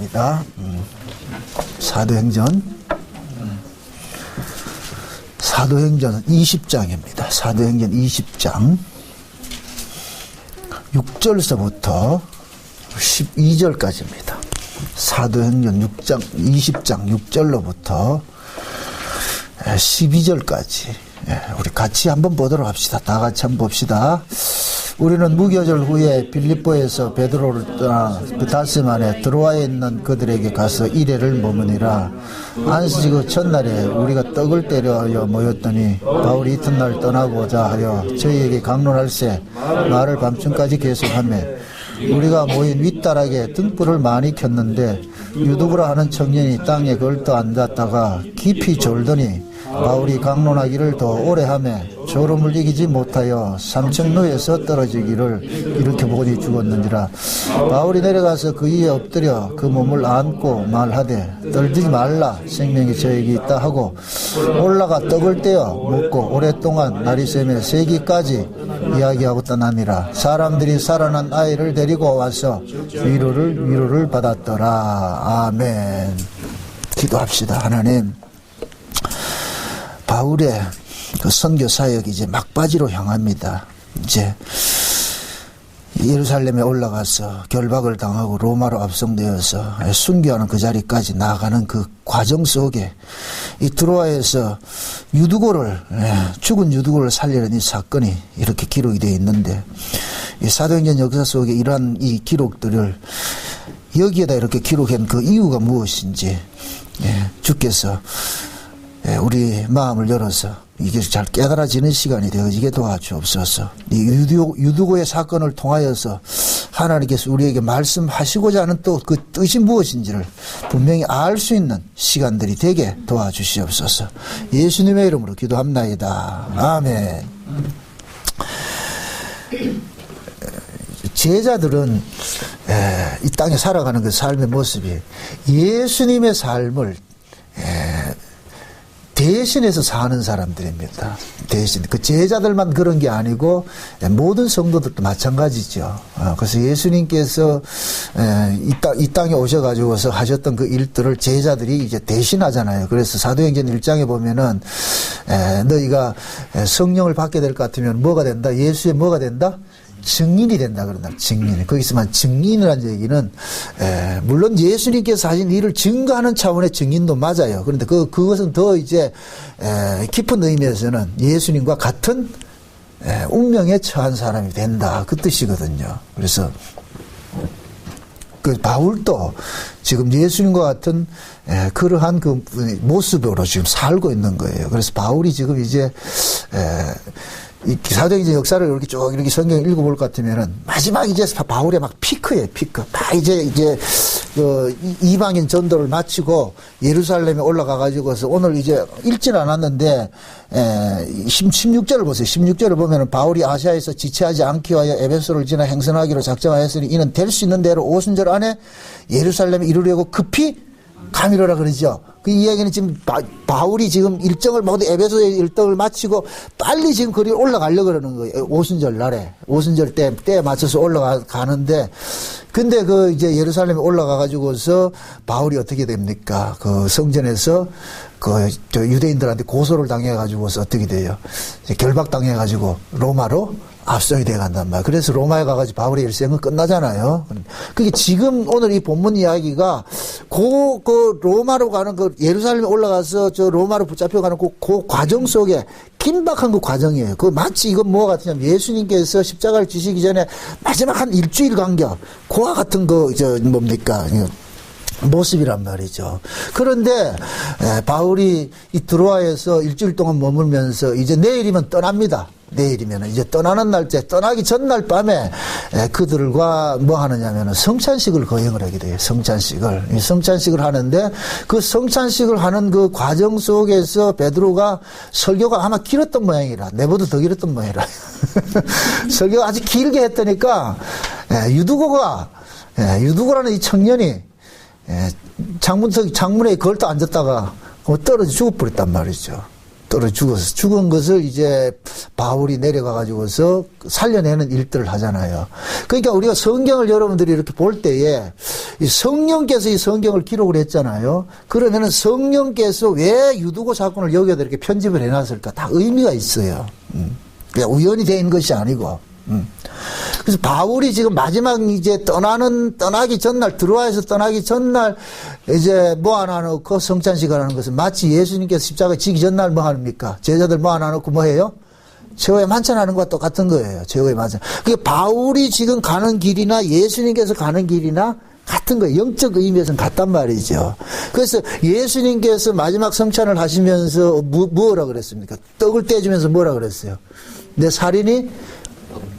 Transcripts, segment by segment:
보겠습니다. 사도행전 20장입니다. 사도행전 20장 6절서부터 12절까지입니다. 사도행전 20장 6절로부터 12절까지 우리 같이 한번 보도록 합시다. 다 같이 한번 봅시다. 우리는 무교절 후에 빌립보에서 베드로를 떠나 닷새 만에 드로아에 있는 그들에게 가서 이레를 머무니라. 안식 그 첫날에 우리가 떡을 때려 모였더니 바울이 이튿날 떠나고자 하여 저희에게 강론할세 말을 밤중까지 계속하며 우리가 모인 윗다락에 등불을 많이 켰는데 유두구라 하는 청년이 땅에 걸터 앉았다가 깊이 졸더니 바울이 강론하기를 더 오래 하며 졸음을 이기지 못하여 삼층로에서 떨어지기를 이렇게 보니 죽었는지라. 바울이 내려가서 그 위에 엎드려 그 몸을 안고 말하되 떨지 말라 생명이 저에게 있다 하고 올라가 떡을 떼어 먹고 오랫동안 날이 새며 세기까지 이야기하고 떠나니라. 사람들이 살아난 아이를 데리고 와서 위로를 받았더라. 아멘. 기도합시다. 하나님, 바울의 그 선교 사역이 이제 막바지로 향합니다. 이제 예루살렘에 올라가서 결박을 당하고 로마로 압송되어서 순교하는 그 자리까지 나아가는 그 과정 속에 이 드로아에서 죽은 유두고를 살리는 이 사건이 이렇게 기록이 되어 있는데, 이 사도행전 역사 속에 이러한 이 기록들을 여기에다 이렇게 기록한 그 이유가 무엇인지 주께서 우리 마음을 열어서 이게 잘 깨달아지는 시간이 되어지게 도와주옵소서. 이 유두고의 사건을 통하여서 하나님께서 우리에게 말씀하시고자 하는 또 그 뜻이 무엇인지를 분명히 알 수 있는 시간들이 되게 도와주시옵소서. 예수님의 이름으로 기도합나이다. 아멘. 제자들은 이 땅에 살아가는 그 삶의 모습이 예수님의 삶을 대신해서 사는 사람들입니다. 대신 그 제자들만 그런 게 아니고 모든 성도들도 마찬가지죠. 그래서 예수님께서 이 땅에 오셔가지고서 하셨던 그 일들을 제자들이 이제 대신하잖아요. 그래서 사도행전 1장에 보면은 너희가 성령을 받게 될 것 같으면 뭐가 된다? 예수의 뭐가 된다? 증인이 된다 그런다. 증인. 거기서만 증인이라는 얘기는 물론 예수님께서 하신 일을 증거하는 차원의 증인도 맞아요. 그런데 그것은 더 이제 깊은 의미에서는 예수님과 같은 운명에 처한 사람이 된다 그 뜻이거든요. 그래서 그 바울도 지금 예수님과 같은 그러한 그 모습으로 지금 살고 있는 거예요. 그래서 바울이 지금 이제 이 사도행전 역사를 이렇게 쭉 이렇게 성경을 읽어볼 것 같으면은 마지막 이제 바울의 막 피크예요, 피크. 막 이제 그 이방인 전도를 마치고 예루살렘에 올라가 가지고서 오늘 이제 읽지는 않았는데 16절을 보세요. 16절을 보면은 바울이 아시아에서 지체하지 않기 위하여 에베소를 지나 행선하기로 작정하였으니 이는 될 수 있는 대로 오순절 안에 예루살렘에 이르려고 급히 가미로라 그러죠. 그 이야기는 지금 바울이 지금 일정을 모두 에베소의 일정을 마치고 빨리 지금 거리 올라가려고 그러는 거예요. 오순절 날에. 오순절 때에 맞춰서 올라가는데, 근데 그 이제 예루살렘에 올라가가지고서 바울이 어떻게 됩니까? 그 성전에서 저 유대인들한테 고소를 당해가지고서 어떻게 돼요? 결박당해가지고 로마로 압송이 돼 간단 말이에요. 그래서 로마에 가가지고 바울의 일생은 끝나잖아요. 그게 지금 오늘 이 본문 이야기가 그 로마로 가는 그 예루살렘에 올라가서 저 로마로 붙잡혀가는 그 과정 속에 긴박한 그 과정이에요. 그 마치 이건 뭐가 같으냐면 예수님께서 십자가를 지시기 전에 마지막 한 일주일 간격 그와 같은 뭡니까? 모습이란 말이죠. 그런데 바울이 이 드로아에서 일주일 동안 머물면서 이제 내일이면 떠납니다. 내일이면 이제 떠나는 날짜, 떠나기 전날 밤에 그들과 뭐 하느냐면은 성찬식을 거행을 하게 돼요. 성찬식을 하는데 그 성찬식을 하는 그 과정 속에서 베드로가 설교가 아마 길었던 모양이라, 내보다 더 길었던 모양이라. 설교가 아주 길게 했다니까 유두고라는 이 청년이 창문에 걸터 앉았다가 떨어져 죽어버렸단 말이죠. 떨어 죽었어. 죽은 것을 이제 바울이 내려가 가지고서 살려내는 일들을 하잖아요. 그러니까 우리가 성경을 여러분들이 이렇게 볼 때에 이 성령께서 이 성경을 기록을 했잖아요. 그러면은 성령께서 왜 유두고 사건을 여기에다 이렇게 편집을 해놨을까? 다 의미가 있어요. 그냥 우연히 된 것이 아니고. 그래서 바울이 지금 마지막 이제 떠나기 전날, 들어와서 떠나기 전날 이제 모아놔놓고 성찬식을 하는 것은 마치 예수님께서 십자가에 지기 전날 뭐 합니까? 제자들 모아놔놓고 뭐 해요? 최후의 만찬하는 것과 똑같은 거예요. 최후의 만찬. 그게 바울이 지금 가는 길이나 예수님께서 가는 길이나 같은 거예요. 영적 의미에서는 같단 말이죠. 그래서 예수님께서 마지막 성찬을 하시면서 뭐라 그랬습니까? 떡을 떼주면서 뭐라 그랬어요? 내 살인이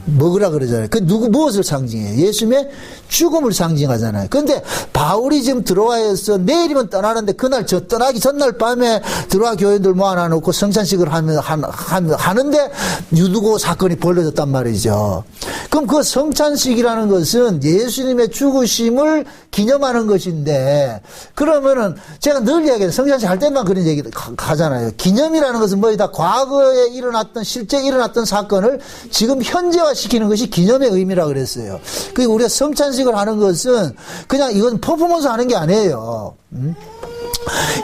먹으라 그러잖아요. 그 무엇을 상징해요? 예수님의 죽음을 상징하잖아요. 그런데 바울이 지금 들어와서 내일이면 떠나는데 그날 떠나기 전날 밤에 들어와 교인들 모아놔놓고 성찬식을 하는데 유두고 사건이 벌어졌단 말이죠. 그럼 그 성찬식이라는 것은 예수님의 죽으심을 기념하는 것인데, 그러면은 제가 늘 이야기해요. 성찬식 할 때만 그런 얘기 하잖아요. 기념이라는 것은 뭐이다? 과거에 일어났던, 실제 일어났던 사건을 지금 현재화시키는 것이 기념의 의미라고 그랬어요. 그리고 우리가 성찬식을 하는 것은 그냥 이건 퍼포먼스 하는 게 아니에요.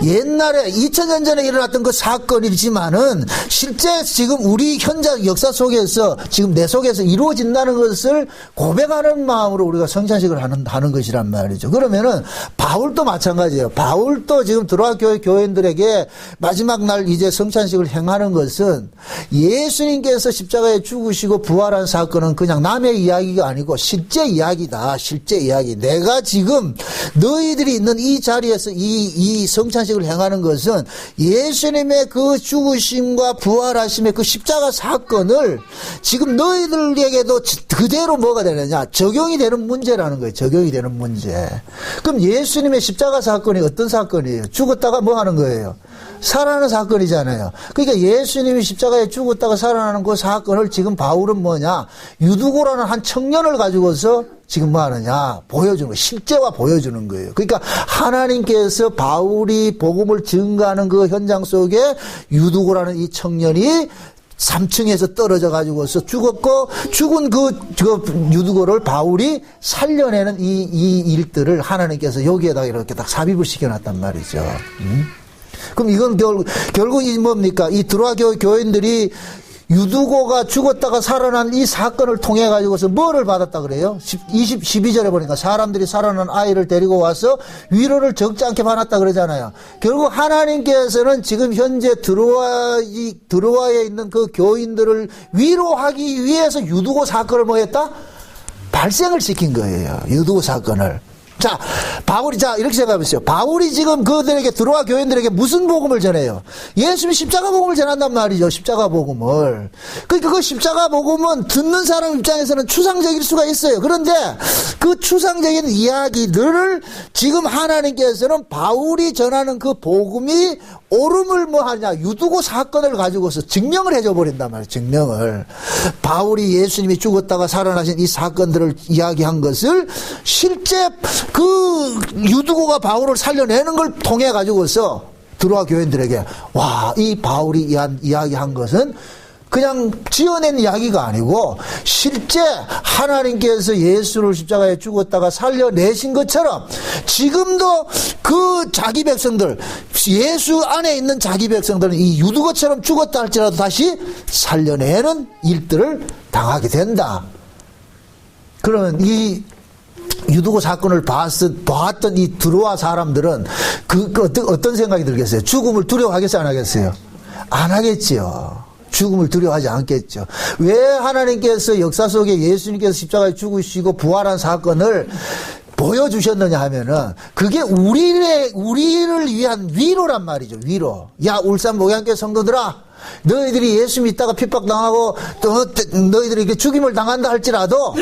옛날에 2000년 전에 일어났던 그 사건이지만은 실제 지금 우리 현재 역사 속에서 지금 내 속에서 이루어진다는 것을 고백하는 마음으로 우리가 성찬식을 하는 것이란 말이죠. 그러면은 바울도 마찬가지예요. 바울도 지금 들어와 교인들에게 마지막 날 이제 성찬식을 행하는 것은 예수님께서 십자가에 죽으시고 부활한 사건은 그냥 남의 이야기가 아니고 실제 이야기다. 실제 이야기. 내가 지금 너희들이 있는 이 자리에서 이 성찬식을 행하는 것은 예수님의 그 죽으심과 부활하심의 그 십자가 사건을 지금 너희들에게도 그대로 뭐가 되느냐? 적용이 되는 문제라는 거예요. 적용이 되는 문제. 그럼 예수님의 십자가 사건이 어떤 사건이에요? 죽었다가 뭐 하는 거예요? 살아나는 사건이잖아요. 그러니까 예수님이 십자가에 죽었다가 살아나는 그 사건을 지금 바울은 뭐냐? 유두고라는 한 청년을 가지고서 지금 뭐 하느냐? 보여주는 거예요. 실제화 보여주는 거예요. 그러니까 하나님께서 바울이 복음을 증거하는 그 현장 속에 유두고라는 이 청년이 3층에서 떨어져 가지고서 죽었고, 죽은 그 유두고를 바울이 살려내는 이 일들을 하나님께서 여기에다가 이렇게 딱 삽입을 시켜놨단 말이죠. 그럼 이건 결국 이 뭡니까? 이 드로아 교인들이 유두고가 죽었다가 살아난 이 사건을 통해 가지고서 뭐를 받았다 그래요? 12절에 보니까 사람들이 살아난 아이를 데리고 와서 위로를 적지 않게 받았다 그러잖아요. 결국 하나님께서는 지금 현재 드로아에 있는 그 교인들을 위로하기 위해서 유두고 사건을 뭐 했다? 발생을 시킨 거예요. 유두고 사건을. 자, 바울이, 이렇게 생각해보세요. 바울이 지금 그들에게, 드로아 교인들에게 무슨 복음을 전해요? 예수님이 십자가 복음을 전한단 말이죠. 십자가 복음을. 그러니까 그 십자가 복음은 듣는 사람 입장에서는 추상적일 수가 있어요. 그런데 그 추상적인 이야기들을 지금 하나님께서는 바울이 전하는 그 복음이 옳음을 뭐 하냐, 유두고 사건을 가지고서 증명을 해줘 버린단 말이에요. 증명을. 바울이 예수님이 죽었다가 살아나신 이 사건들을 이야기한 것을 실제 그 유두고가 바울을 살려내는 걸 통해 가지고서 드로아 교인들에게, 와, 이 바울이 이야기한 것은 그냥 지어낸 이야기가 아니고 실제 하나님께서 예수를 십자가에 죽었다가 살려내신 것처럼 지금도 그 자기 백성들, 예수 안에 있는 자기 백성들은 이 유두고처럼 죽었다 할지라도 다시 살려내는 일들을 당하게 된다. 그러면 이 유두고 사건을 봤던 이 드로아 사람들은 어떤 생각이 들겠어요? 죽음을 두려워하겠어요? 안 하겠어요? 안 하겠지요. 죽음을 두려워하지 않겠죠. 왜 하나님께서 역사 속에 예수님께서 십자가에 죽으시고 부활한 사건을 보여주셨느냐 하면은 그게 우리를 위한 위로란 말이죠. 위로. 야, 울산 목양교회 성도들아, 너희들이 예수 믿다가 핍박당하고 또 너희들이 이렇게 죽임을 당한다 할지라도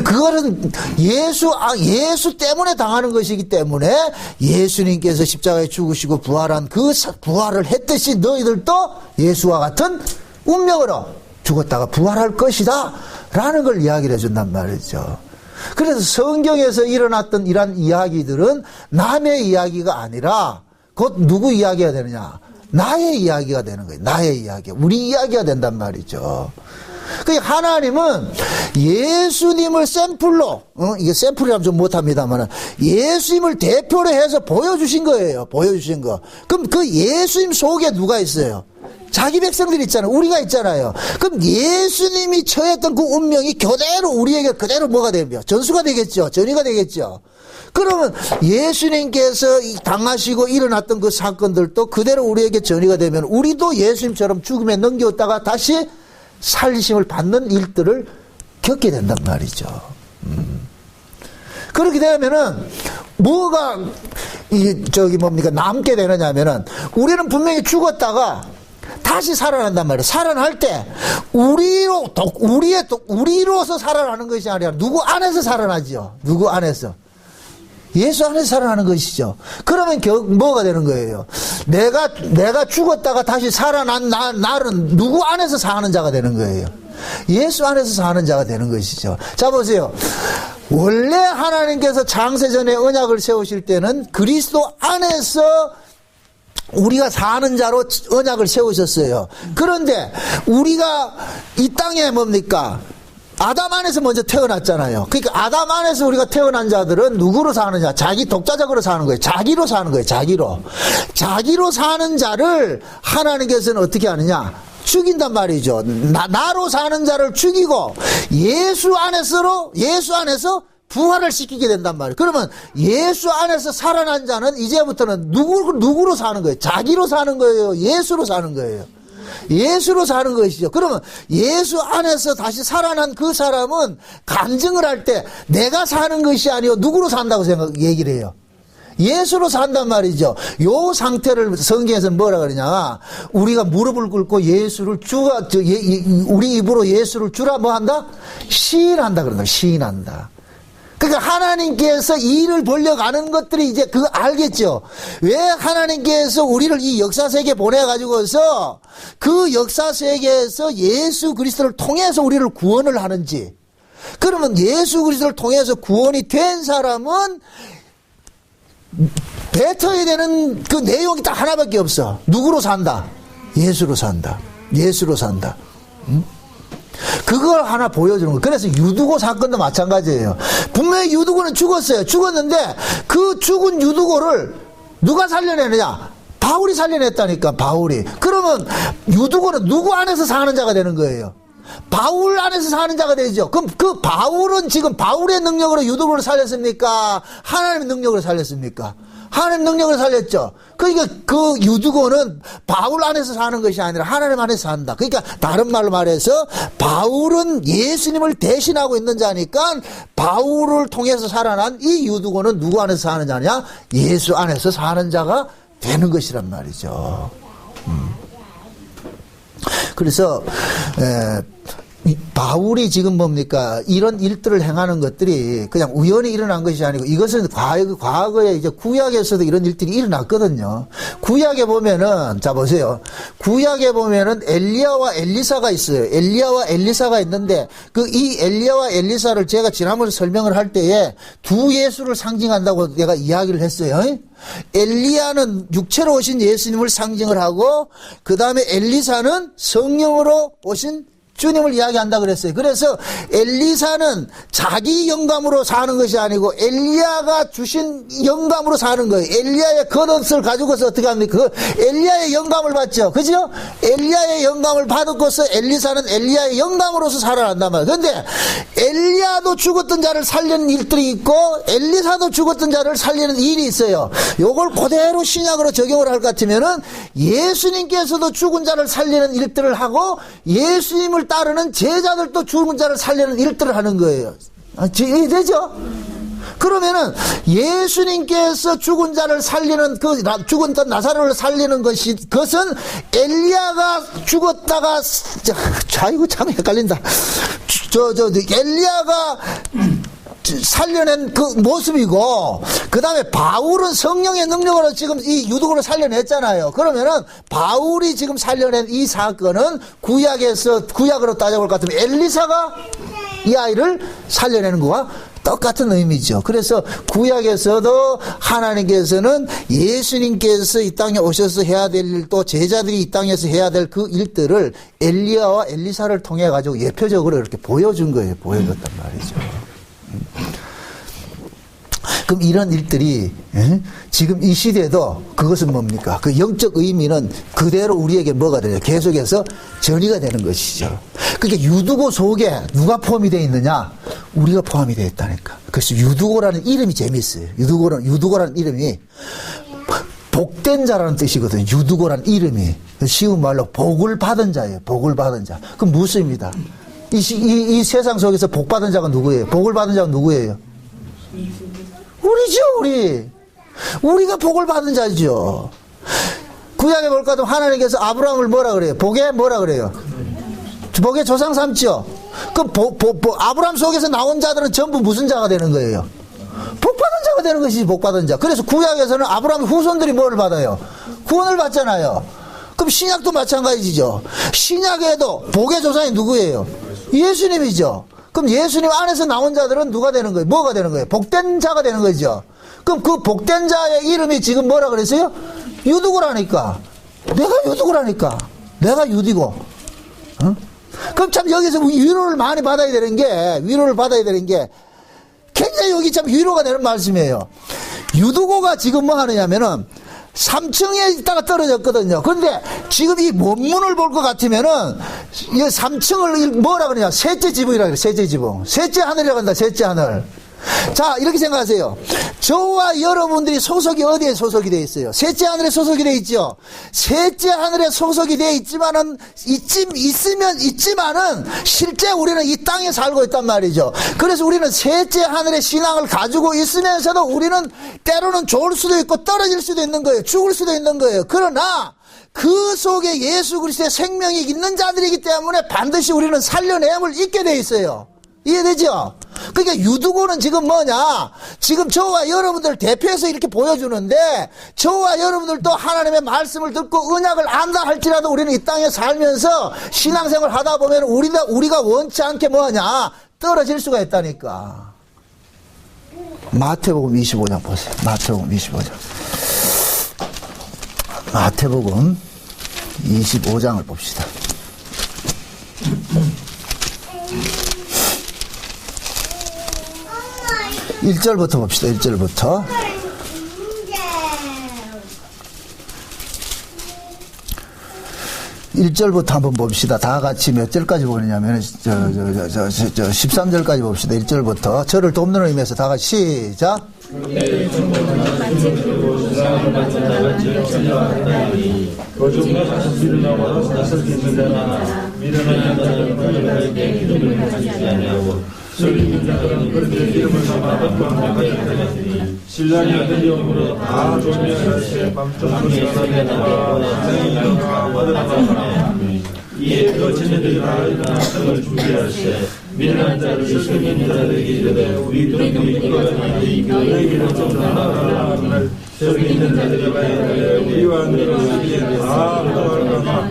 그거는 예수 때문에 당하는 것이기 때문에 예수님께서 십자가에 죽으시고 부활한 그 부활을 했듯이 너희들도 예수와 같은 운명으로 죽었다가 부활할 것이다 라는 걸 이야기를 해준단 말이죠. 그래서 성경에서 일어났던 이러한 이야기들은 남의 이야기가 아니라 곧 누구 이야기가 되느냐? 나의 이야기가 되는 거예요. 나의 이야기. 우리 이야기가 된단 말이죠. 그러니까 하나님은 예수님을 샘플로, 이게 샘플이라면 좀 못합니다만, 예수님을 대표로 해서 보여주신 거예요. 보여주신 거. 그럼 그 예수님 속에 누가 있어요? 자기 백성들이 있잖아요. 우리가 있잖아요. 그럼 예수님이 처했던 그 운명이 그대로 우리에게 그대로 뭐가 되며? 전수가 되겠죠. 전이가 되겠죠. 그러면 예수님께서 당하시고 일어났던 그 사건들도 그대로 우리에게 전이가 되면 우리도 예수님처럼 죽음에 넘겨왔다가 다시 살리심을 받는 일들을 겪게 된단 말이죠. 그렇게 되면은 뭐가 남게 되느냐면은 우리는 분명히 죽었다가 다시 살아난단 말이에요. 살아날 때 우리로서 살아나는 것이 아니라 누구 안에서 살아나죠. 누구 안에서. 예수 안에서 살아나는 것이죠. 그러면 뭐가 되는 거예요? 내가 죽었다가 다시 살아난 나는 누구 안에서 사는 자가 되는 거예요? 예수 안에서 사는 자가 되는 것이죠. 자, 보세요. 원래 하나님께서 창세전에 언약을 세우실 때는 그리스도 안에서 우리가 사는 자로 언약을 세우셨어요. 그런데 우리가 이 땅에 뭡니까? 아담 안에서 먼저 태어났잖아요. 그러니까 아담 안에서 우리가 태어난 자들은 누구로 사느냐? 자기 독자적으로 사는 거예요. 자기로 사는 거예요. 자기로 사는 자를 하나님께서는 어떻게 하느냐? 죽인단 말이죠. 나로 사는 자를 죽이고 예수 안에서 부활을 시키게 된단 말이에요. 그러면 예수 안에서 살아난 자는 이제부터는 누구로 사는 거예요? 자기로 사는 거예요? 예수로 사는 거예요? 예수로 사는 것이죠. 그러면 예수 안에서 다시 살아난 그 사람은 간증을 할 때 내가 사는 것이 아니고 누구로 산다고 얘기를 해요? 예수로 산단 말이죠. 요 상태를 성경에서는 뭐라 그러냐? 우리가 무릎을 꿇고 예수를 우리 입으로 예수를 주라 뭐 한다? 시인한다 그런다. 시인한다. 그러니까 하나님께서 일을 벌려가는 것들이 이제 그거 알겠죠. 왜 하나님께서 우리를 이 역사세계에 보내가지고서 그 역사세계에서 예수 그리스도를 통해서 우리를 구원을 하는지. 그러면 예수 그리스도를 통해서 구원이 된 사람은 뱉어야 되는 그 내용이 딱 하나밖에 없어. 누구로 산다? 예수로 산다. 예수로 산다. 응? 그걸 하나 보여주는 거예요. 그래서 유두고 사건도 마찬가지예요. 분명히 유두고는 죽었어요. 죽었는데 그 죽은 유두고를 누가 살려내느냐? 바울이 살려냈다니까. 바울이. 그러면 유두고는 누구 안에서 사는 자가 되는 거예요? 바울 안에서 사는 자가 되죠. 그럼 그 바울은 지금 바울의 능력으로 유두고를 살렸습니까? 하나님의 능력으로 살렸습니까? 하나님 능력을 살렸죠. 그러니까 그 유두고는 바울 안에서 사는 것이 아니라 하나님 안에서 산다. 그러니까 다른 말로 말해서 바울은 예수님을 대신하고 있는 자니까 바울을 통해서 살아난 이 유두고는 누구 안에서 사는 자냐? 예수 안에서 사는 자가 되는 것이란 말이죠. 그래서 바울이 지금 뭡니까? 이런 일들을 행하는 것들이 그냥 우연히 일어난 것이 아니고 이것은 과거에 이제 구약에서도 이런 일들이 일어났거든요. 구약에 보면은, 자 보세요. 구약에 보면은 엘리야와 엘리사가 있어요. 엘리야와 엘리사가 있는데 이 엘리야와 엘리사를 제가 지난번에 설명을 할 때에 두 예수를 상징한다고 내가 이야기를 했어요. 엘리야는 육체로 오신 예수님을 상징을 하고 그 다음에 엘리사는 성령으로 오신 주님을 이야기한다 그랬어요. 그래서 엘리사는 자기 영감으로 사는 것이 아니고 엘리야가 주신 영감으로 사는 거예요. 엘리야의 겉옷을 가지고서 어떻게 합니까? 그 엘리야의 영감을 받죠. 그죠? 엘리야의 영감을 받고서 엘리사는 엘리야의 영감으로서 살아난단 말이에요. 그런데 엘리야도 죽었던 자를 살리는 일들이 있고 엘리사도 죽었던 자를 살리는 일이 있어요. 요걸 그대로 신약으로 적용을 할 것 같으면은 예수님께서도 죽은 자를 살리는 일들을 하고 예수님을 따르는 제자들도 죽은 자를 살리는 일들을 하는 거예요. 이해되죠? 그러면은 예수님께서 죽은 자를 살리는 죽은 나사로를 살리는 그것은 엘리야가 죽었다가 이거 참 헷갈린다. 엘리야가 살려낸 그 모습이고 그 다음에 바울은 성령의 능력으로 지금 이 유두고를 살려냈잖아요. 그러면은 바울이 지금 살려낸 이 사건은 구약으로 따져볼 것 같으면 엘리사가 이 아이를 살려내는 거와 똑같은 의미죠. 그래서 구약에서도 하나님께서는 예수님께서 이 땅에 오셔서 해야 될 일도 제자들이 이 땅에서 해야 될 그 일들을 엘리야와 엘리사를 통해 가지고 예표적으로 이렇게 보여준 거예요. 보여줬단 말이죠. 그럼 이런 일들이 지금 이 시대에도 그것은 뭡니까? 그 영적 의미는 그대로 우리에게 뭐가 되냐? 계속해서 전이가 되는 것이죠. 그러니까 유두고 속에 누가 포함이 되어 있느냐? 우리가 포함이 되어 있다니까. 그래서 유두고라는 이름이 재미있어요. 유두고라는 이름이 복된 자라는 뜻이거든요. 유두고라는 이름이. 쉬운 말로 복을 받은 자예요. 복을 받은 자. 그럼 무엇입니다? 이 세상 속에서 복 받은 자가 누구예요? 복을 받은 자가 누구예요? 우리죠, 우리. 우리가 복을 받은 자죠. 구약에 볼까도 하나님께서 아브라함을 뭐라 그래요? 복에 뭐라 그래요? 복의 조상 삼죠. 그럼 아브라함 속에서 나온 자들은 전부 무슨 자가 되는 거예요? 복 받은 자가 되는 것이지, 복 받은 자. 그래서 구약에서는 아브라함의 후손들이 뭘 받아요? 구원을 받잖아요. 그럼 신약도 마찬가지죠. 신약에도 복의 조상이 누구예요? 예수님이죠. 그럼 예수님 안에서 나온 자들은 누가 되는 거예요? 뭐가 되는 거예요? 복된 자가 되는 거죠. 그럼 그 복된 자의 이름이 지금 뭐라 그랬어요? 유두고라니까. 내가 유두고라니까. 내가 유디고. 어? 그럼 참 여기서 위로를 많이 받아야 되는 게, 굉장히 여기 참 위로가 되는 말씀이에요. 유두고가 지금 뭐 하느냐면은 3층에 있다가 떨어졌거든요. 그런데 지금 이 원문을 볼 것 같으면은 이 3층을 뭐라 그러냐? 셋째 지붕이라 그래. 셋째 지붕. 셋째 하늘이라고 한다. 셋째 하늘. 자, 이렇게 생각하세요. 저와 여러분들이 소속이 어디에 소속이 되어 있어요? 셋째 하늘에 소속이 되어 있죠. 셋째 하늘에 소속이 되어 있지만은 있지만은 실제 우리는 이 땅에 살고 있단 말이죠. 그래서 우리는 셋째 하늘의 신앙을 가지고 있으면서도 우리는 때로는 좋을 수도 있고 떨어질 수도 있는 거예요. 죽을 수도 있는 거예요. 그러나 그 속에 예수 그리스도의 생명이 있는 자들이기 때문에 반드시 우리는 살려냄을 잊게 되어 있어요. 이해되죠? 그러니까 유두고는 지금 뭐냐? 지금 저와 여러분들 대표해서 이렇게 보여주는데 저와 여러분들도 하나님의 말씀을 듣고 언약을 안다 할지라도 우리는 이 땅에 살면서 신앙생활 하다 보면 우리가 원치 않게 뭐냐? 떨어질 수가 있다니까. 마태복음 25장 보세요. 마태복음 25장. 마태복음 25장을 봅시다. 1절부터 봅시다. 1절부터. 1절부터 한번 봅시다. 다 같이 몇 절까지 보느냐면 13절까지 봅시다. 1절부터. 저를 돕는 의미에서 다 같이 시작. 신랑이 아들이 오므로 다 조명하시되 밤좀 이에 그 자녀들이 다 일어나 떡을 준비하시되 미련한 자를 성인 자들에게 이르되 우리들은 이거니 너희는 좀 나아가라. 저기 있는 자들이 가야 우리와 너희는 다 돌아가나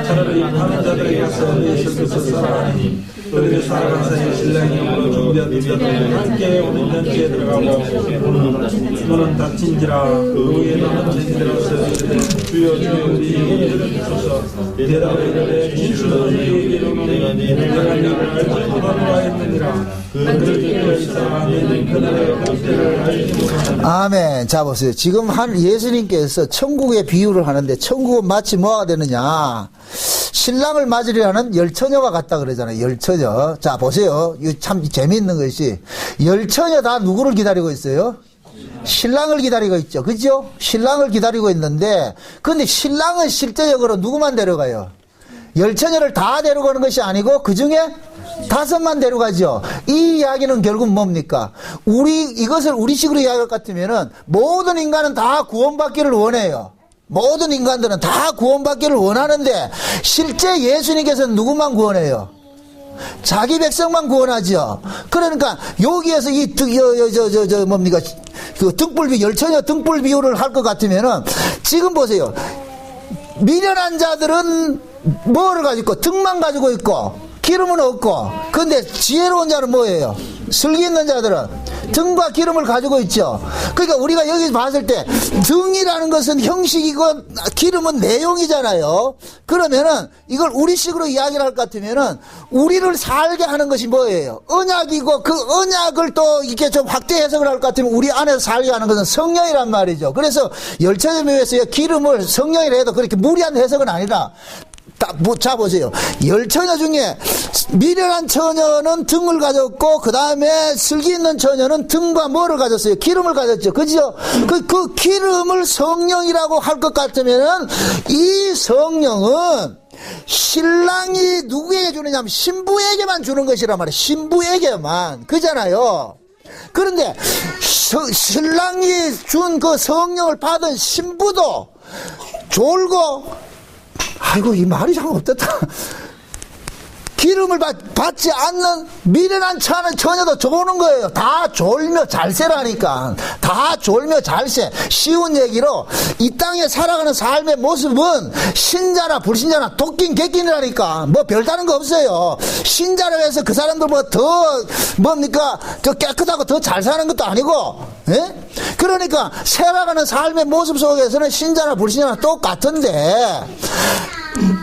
차라리 하는 자들에게 가서 너희 속에서 살아가니 그들의 살아간 사이에 신랑이 오므로 준비한 미련을 함께 오는 연지에 들어가고 너는 다친지라 그후에 너는 제지들어서 주여 주여 우리에게 주소서 대답을 이르되 주여 우리에게로는 내가 너를 알지 못하노라 했느니라 그들을 듣고 있사 너희는 그들의 본때를 알지 못하노라. 아멘. 자 보세요. 지금 예수님께서 천국의 비유를 하는데 천국은 마치 뭐가 되느냐? 신랑을 맞으려는 열처녀가 같다 그러잖아요. 열처녀. 자 보세요. 이거 참 재미있는 것이 열처녀 다 누구를 기다리고 있어요? 신랑을 기다리고 있죠. 그죠? 신랑을 기다리고 있는데 근데 신랑은 실제적으로 누구만 데려가요? 열처녀를 다 데려가는 것이 아니고 그 중에 5만 데려가죠. 이 이야기는 결국 뭡니까? 이것을 우리식으로 이야기할 것 같으면은 모든 인간은 다 구원받기를 원해요. 모든 인간들은 다 구원받기를 원하는데 실제 예수님께서는 누구만 구원해요? 자기 백성만 구원하죠. 그러니까 여기에서 뭡니까? 그 등불비, 열처녀 등불 비유를 할 것 같으면은 지금 보세요. 미련한 자들은 뭐를 가지고 있고? 등만 가지고 있고 기름은 없고. 근데 지혜로운 자는 뭐예요? 슬기 있는 자들은 등과 기름을 가지고 있죠. 그러니까 우리가 여기 봤을 때 등이라는 것은 형식이고 기름은 내용이잖아요. 그러면은 이걸 우리식으로 이야기를 할 것 같으면은 우리를 살게 하는 것이 뭐예요? 언약이고 그 언약을 또 이렇게 좀 확대 해석을 할 것 같으면 우리 안에서 살게 하는 것은 성령이란 말이죠. 그래서 열처녀묘에서 기름을 성령이라 해도 그렇게 무리한 해석은 아니라 자 보세요. 열처녀 중에 미련한 처녀는 등을 가졌고 그 다음에 슬기 있는 처녀는 등과 뭐를 가졌어요? 기름을 가졌죠. 그죠? 그 기름을 성령이라고 할 것 같으면은 이 성령은 신랑이 누구에게 주느냐 하면 신부에게만 주는 것이란 말이에요. 신부에게만. 그잖아요. 그런데 신랑이 준 그 성령을 받은 신부도 졸고 아이고 이 말이 참 어떻다. 기름을 받지 않는 미련한 처녀도 좋은 거예요. 다 졸며 잘세라니까. 다 졸며 잘세. 쉬운 얘기로 이 땅에 살아가는 삶의 모습은 신자나 불신자나 도끼인 객끼이라니까. 뭐 별다른 거 없어요. 신자라고 해서 그 사람들 뭐 더 뭡니까 더 깨끗하고 더 잘 사는 것도 아니고. 예? 그러니까 살아가는 삶의 모습 속에서는 신자나 불신자나 똑같은데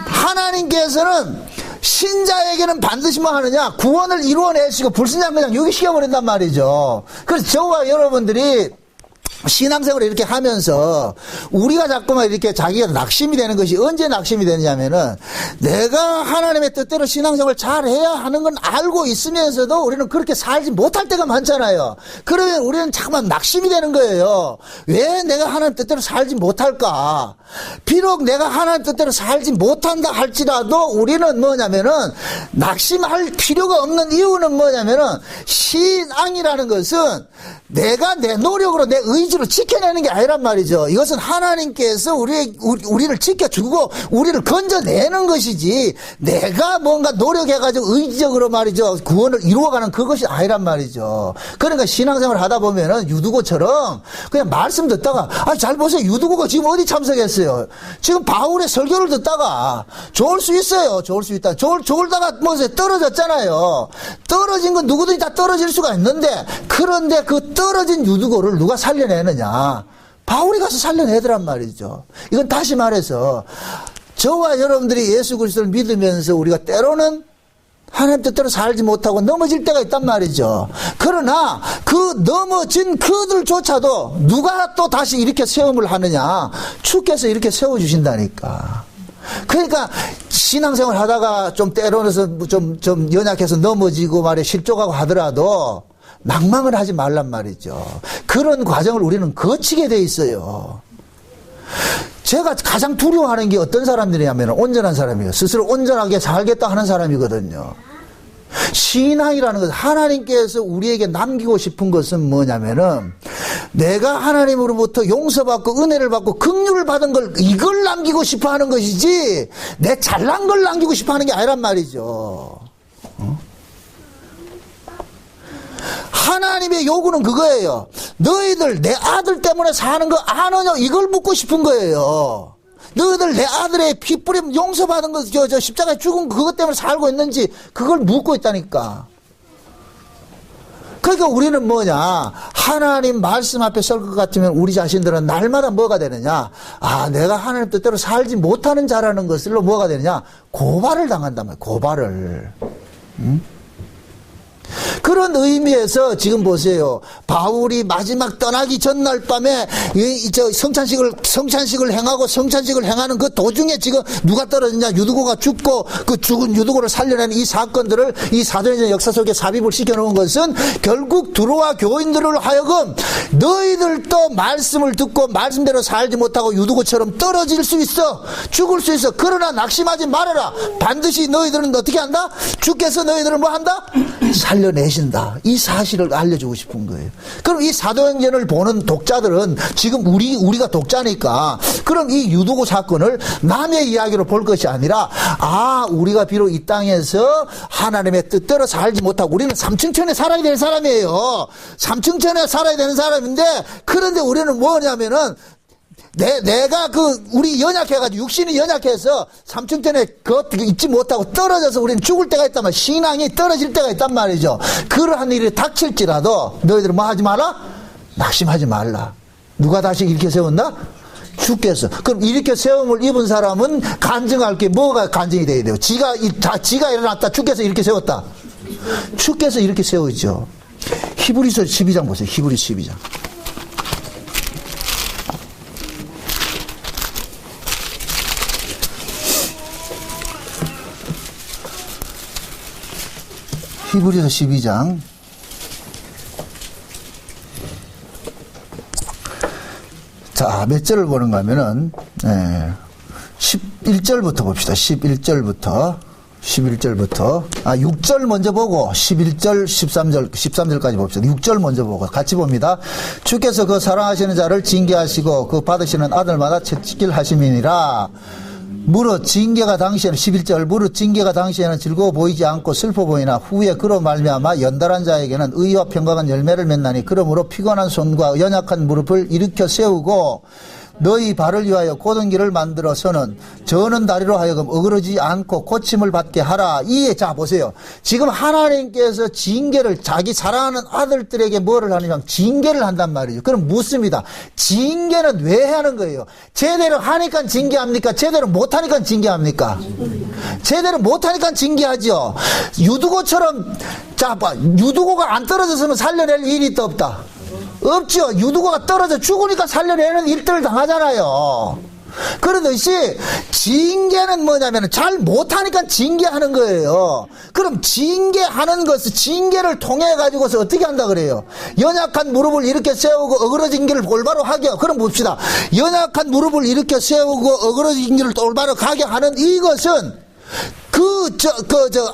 하나님께서는 신자에게는 반드시 뭐 하느냐? 구원을 이루어내시고 불신자는 그냥 유기시켜버린단 말이죠. 그래서 저와 여러분들이 신앙생활을 이렇게 하면서 우리가 자꾸만 이렇게 자기가 낙심이 되는 것이 언제 낙심이 되냐면은 내가 하나님의 뜻대로 신앙생활을 잘 해야 하는 건 알고 있으면서도 우리는 그렇게 살지 못할 때가 많잖아요. 그러면 우리는 자꾸만 낙심이 되는 거예요. 왜 내가 하나님 뜻대로 살지 못할까? 비록 내가 하나님 뜻대로 살지 못한다 할지라도 우리는 뭐냐면은 낙심할 필요가 없는 이유는 뭐냐면은 신앙이라는 것은 내가 내 노력으로 내 의지로 지켜내는 게 아니란 말이죠. 이것은 하나님께서 우리를 지켜주고 우리를 건져내는 것이지 내가 뭔가 노력해가지고 의지적으로 말이죠 구원을 이루어가는 그것이 아니란 말이죠. 그러니까 신앙생활을 하다 보면은 유두고처럼 그냥 말씀 듣다가 잘 보세요. 유두고가 지금 어디 참석했어요? 지금 바울의 설교를 듣다가 좋을 수 있어요. 좋을 수 있다. 좋을다가 뭐세요? 떨어졌잖아요. 떨어진 건 누구든지 다 떨어질 수가 있는데 그런데 그 떨어진 유두고를 누가 살려내느냐? 바울이 가서 살려내더란 말이죠. 이건 다시 말해서 저와 여러분들이 예수 그리스도를 믿으면서 우리가 때로는 하나님 뜻대로 살지 못하고 넘어질 때가 있단 말이죠. 그러나 그 넘어진 그들조차도 누가 또 다시 이렇게 세움을 하느냐? 주께서 이렇게 세워주신다니까. 그러니까 신앙생활 하다가 좀 때로는 좀 연약해서 넘어지고 말이야 실족하고 하더라도 낭망을 하지 말란 말이죠. 그런 과정을 우리는 거치게 돼 있어요. 제가 가장 두려워하는 게 어떤 사람들이냐면 온전한 사람이에요. 스스로 온전하게 살겠다 하는 사람이거든요. 신앙이라는 것은 하나님께서 우리에게 남기고 싶은 것은 뭐냐면은 내가 하나님으로부터 용서받고 은혜를 받고 긍휼을 받은 걸 이걸 남기고 싶어 하는 것이지 내 잘난 걸 남기고 싶어 하는 게 아니란 말이죠. 하나님의 요구는 그거예요. 너희들 내 아들 때문에 사는 거 아느냐 이걸 묻고 싶은 거예요. 너희들 내 아들의 피 뿌림 용서받은 거 저 십자가에 죽은 그것 때문에 살고 있는지 그걸 묻고 있다니까. 그러니까 우리는 뭐냐 하나님 말씀 앞에 설 것 같으면 우리 자신들은 날마다 뭐가 되느냐 내가 하나님 뜻대로 살지 못하는 자라는 것으로 뭐가 되느냐 고발을 당한단 말이에요. 고발을. 그런 의미에서 지금 보세요. 바울이 마지막 떠나기 전날 밤에 성찬식을 행하는 그 도중에 지금 누가 떨어졌냐 유두고가 죽고 그 죽은 유두고를 살려내는 이 사건들을 이 사도행전 역사 속에 삽입을 시켜놓은 것은 결국 두로와 교인들을 하여금 너희들도 말씀을 듣고 말씀대로 살지 못하고 유두고처럼 떨어질 수 있어 죽을 수 있어. 그러나 낙심하지 말아라. 반드시 너희들은 어떻게 한다? 주께서 너희들을 뭐 한다? 살려내신다. 이 사실을 알려주고 싶은 거예요. 그럼 이 사도행전을 보는 독자들은 지금 우리가 독자니까 그럼 이 유두고 사건을 남의 이야기로 볼 것이 아니라 우리가 비록 이 땅에서 하나님의 뜻대로 살지 못하고 우리는 삼층천에 살아야 될 사람이에요. 삼층천에 살아야 되는 사람인데 그런데 우리는 뭐냐면은 내가 우리 연약해가지고, 육신이 연약해서 삼층전에 잊지 못하고 떨어져서 우리는 죽을 때가 있단 말이야. 신앙이 떨어질 때가 있단 말이죠. 그러한 일이 닥칠지라도 너희들은 뭐 하지 마라? 낙심하지 말라. 누가 다시 일으켜 세웠나? 주께서. 그럼 일으켜 세움을 입은 사람은 간증할 게 뭐가 간증이 돼야 돼요? 지가 일어났다. 주께서 일으켜 세웠다. 주께서 이렇게 세우죠. 히브리서 12장 보세요. 히브리서 12장. 히브리서 12장. 자, 몇 절을 보는가 하면은, 11절부터 봅시다. 11절부터. 6절 먼저 보고 11절, 13절까지 봅시다. 6절 먼저 보고 같이 봅니다. 주께서 그 사랑하시는 자를 징계하시고 그 받으시는 아들마다 채찍질 하심이니라. 무릇 징계가 당시에는 11절 무릇 징계가 당시에는 즐거워 보이지 않고 슬퍼 보이나 후에 그로 말미암아 연달한 자에게는 의와 평강한 열매를 맺나니 그러므로 피곤한 손과 연약한 무릎을 일으켜 세우고 너희 발을 위하여 곧은 길을 만들어서는 저는 다리로 하여금 어그러지지 않고 고침을 받게 하라. 자 보세요. 지금 하나님께서 징계를 자기 사랑하는 아들들에게 뭐를 하느냐 징계를 한단 말이죠. 그럼 묻습니다. 징계는 왜 하는 거예요? 제대로 하니까 징계합니까? 제대로 못하니까 징계합니까? 제대로 못하니까 징계하죠. 유두고처럼 유두고가 안 떨어져서는 살려낼 일이 있다 없다? 없죠. 유두고가 떨어져 죽으니까 살려내는 일들을 당하잖아요. 그러듯이 징계는 뭐냐면 잘 못하니까 징계하는 거예요. 그럼 징계하는 것은 징계를 통해 가지고서 어떻게 한다 그래요? 연약한 무릎을 일으켜 세우고 어그러진 길을 올바로 하게. 그럼 봅시다. 연약한 무릎을 일으켜 세우고 어그러진 길을 올바로 가게 하는 이것은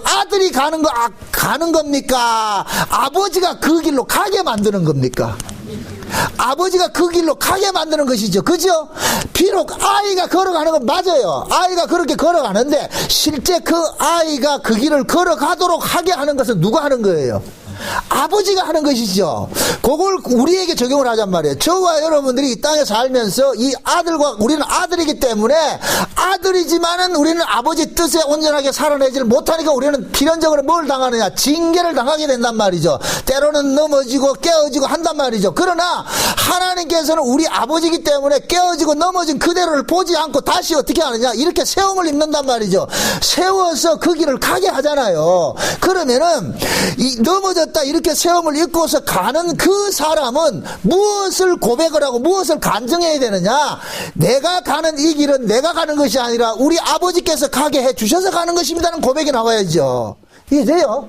아들이 가는 겁니까? 아버지가 그 길로 가게 만드는 겁니까? 아버지가 그 길로 가게 만드는 것이죠. 그죠? 비록 아이가 걸어가는 건 맞아요. 아이가 그렇게 걸어가는데 실제 그 아이가 그 길을 걸어가도록 하게 하는 것은 누가 하는 거예요? 아버지가 하는 것이죠. 그걸 우리에게 적용을 하잔 말이에요. 저와 여러분들이 이 땅에 살면서 이 아들과 우리는 아들이기 때문에 아들이지만은 우리는 아버지 뜻에 온전하게 살아내지를 못하니까 우리는 필연적으로 뭘 당하느냐? 징계를 당하게 된단 말이죠. 때로는 넘어지고 깨어지고 한단 말이죠. 그러나 하나님께서는 우리 아버지이기 때문에 깨어지고 넘어진 그대로를 보지 않고 다시 어떻게 하느냐? 이렇게 세움을 입는단 말이죠. 세워서 그 길을 가게 하잖아요. 그러면은 넘어졌다 이렇게 세움을 입고서 가는 그 사람은 무엇을 고백을 하고 무엇을 간증해야 되느냐? 내가 가는 이 길은 내가 가는 것이 아니라 우리 아버지께서 가게 해 주셔서 가는 것입니다는 고백이 나와야죠. 이해돼요?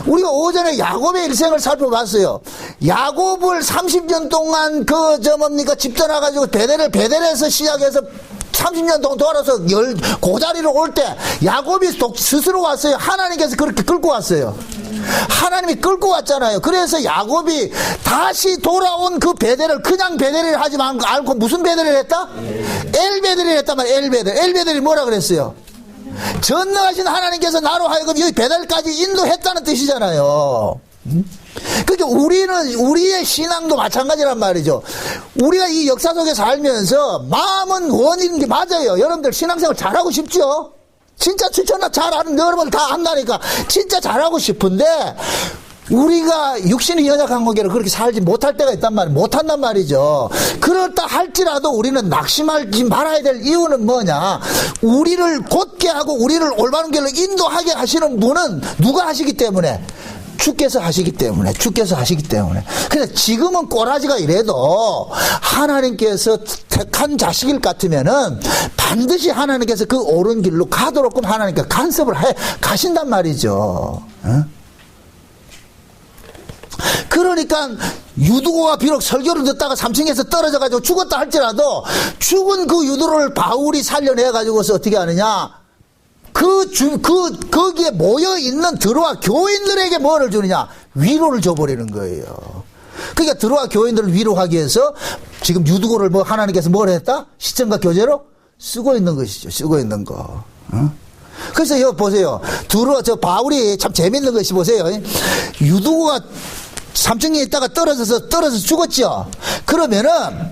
우리가 오전에 야곱의 일생을 살펴봤어요. 야곱을 30년 동안 집 떠나가지고 베델에서 시작해서 30년 동안 돌아서 고자리로 올 때 야곱이 스스로 왔어요. 하나님께서 그렇게 끌고 왔어요. 하나님이 끌고 왔잖아요. 그래서 야곱이 다시 돌아온 그 베델을 그냥 베델을 하지 않고 무슨 베델을 했다? 엘베델을 했단 말이에요. 엘베델이 뭐라 그랬어요? 전능하신 하나님께서 나로 하여금 이 베델까지 인도했다는 뜻이잖아요. 그러니까 우리의 신앙도 마찬가지란 말이죠. 우리가 이 역사 속에 살면서 마음은 원인인 게 맞아요. 여러분들 신앙생활 잘하고 싶죠? 진짜 추천나 잘하는 여러분 다 한다니까 진짜 잘하고 싶은데 우리가 육신이 연약한 관계로 그렇게 살지 못할 때가 있단 말이에요. 못한단 말이죠. 그렇다 할지라도 우리는 낙심하지 말아야 될 이유는 뭐냐? 우리를 곧게 하고 우리를 올바른 길로 인도하게 하시는 분은 누가 하시기 때문에? 주께서 하시기 때문에. 그래서 지금은 꼬라지가 이래도 하나님께서 택한 자식일 같으면은 반드시 하나님께서 그 옳은 길로 가도록 하나님께서 간섭을 해 가신단 말이죠. 응? 그러니까 유두고가 비록 설교를 듣다가 3층에서 떨어져가지고 죽었다 할지라도 죽은 그 유두를 바울이 살려내가지고서 어떻게 하느냐? 거기에 모여있는 들어와 교인들에게 뭐를 주느냐? 위로를 줘버리는 거예요. 그러니까 들어와 교인들을 위로하기 위해서 지금 유두고를 하나님께서 뭘 했다? 시점과 교재로 쓰고 있는 것이죠. 쓰고 있는 거. 그래서 여기 보세요. 바울이 참 재밌는 것이 보세요. 유두고가 3층에 있다가 떨어져서 죽었죠. 그러면은